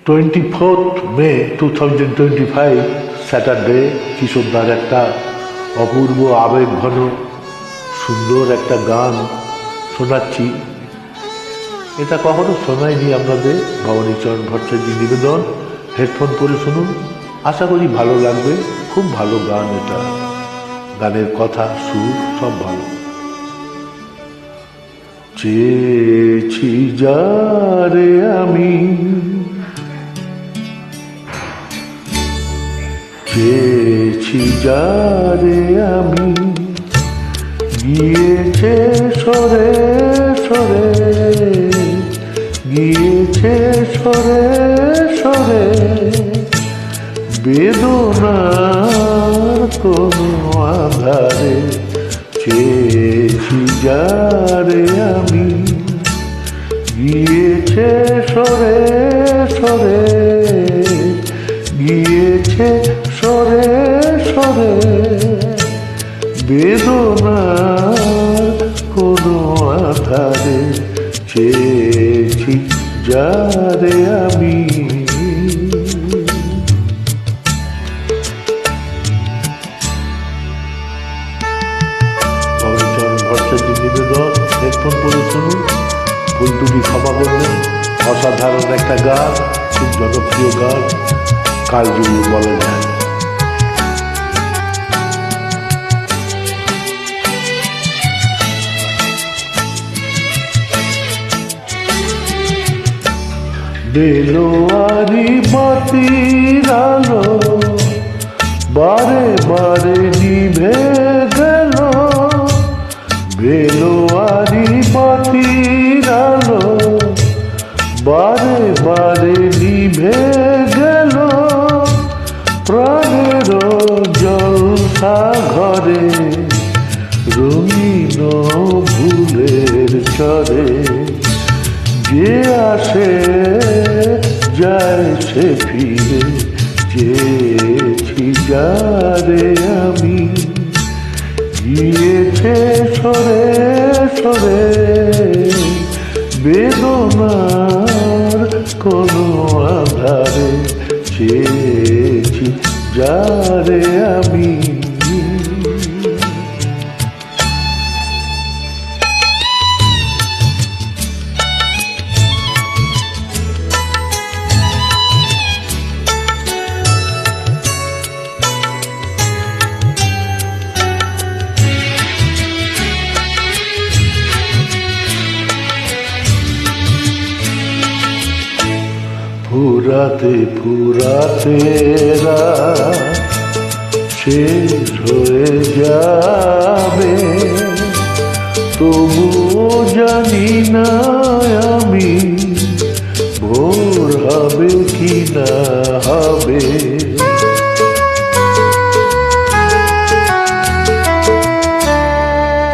24th May 2025 Saturday কিশোরদার একটা অপূর্ব আবেগ ঘন সুন্দর একটা গান শোনাচ্ছি। এটা কখনো শোনায়নি আপনাদের। ভবানীচরণ ভট্টাচার্যের নিবেদন, হেডফোন পরে শুনুন, আশা করি ভালো লাগবে। খুব ভালো গান এটা, গানের কথা সুর সব ভালো। চেয়েছি যারে আমি, চেয়েছি যারে আমি, গিয়েছে সরে সরে, গিয়েছে সরে সরে, বেদনার কোনো আধারে। চেয়েছি যারে আমি, গিয়েছে সরে সরে, গিয়েছে সরে সরে, বেদনার কোনো আধারে। চেয়েছি যারে আমি। ভবানীচরণ ভট্টাচার্যের নিবেদন, হেডফোন পরে শুনুন, ভুল ত্রুটি ক্ষমা করবেন। অসাধারণ একটা গান, খুব জনপ্রিয় গান, কাল জুড়িয়ে বলা যায়। বেলোয়ারি বাতির আলো বারে বারে নিভে গেল, বেলোয়ারি বাতির আলো বারে বারে নিভে গেল, প্রাণের জলসা ঘরে রঙিন ভুলের চরে। যে আসে যায় সে ফিরে, চেয়েছি যারে আমি, গিয়েছে সরে সরে, বেদনার কোনো আধারে। চেয়েছি যারে আমি। ফুরাতে ফুরাতে রাত শেষ হয়ে যাবে, তবুও জানি না আমি ভোর হবে কি না হবে।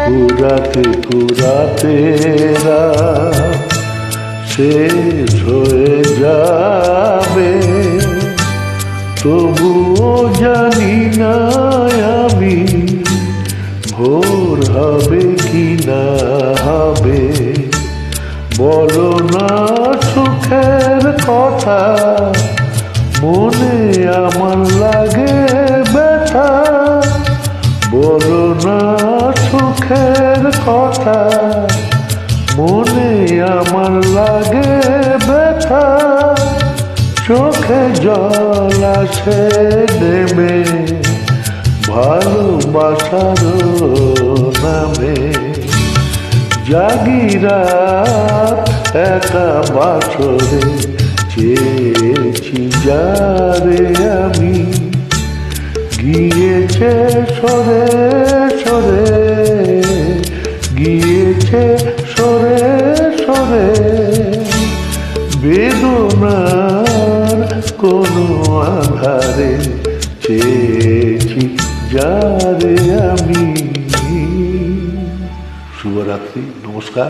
ফুরাতে ফুরাতে রাত শেষ হয়ে যাবে, তবুও জানি না আমি ভোর হবে কি না হবে। বলো না সুখের কথা, মনে আমার লাগে ব্যথা। বলো না সুখের কথা, মনে আমার লাগে ব্যথা। চোখে জল আসে নেমে ভালোবাসার নামে, জাগি রাত একা বাসরে। চেয়েছি যারে আমি, গিয়েছে সরে সরে, গিয়েছে সরে সরে, বেদনার কোনো আধারে। চেয়েছি যারে আমি। শুভরাত্রি, নমস্কার।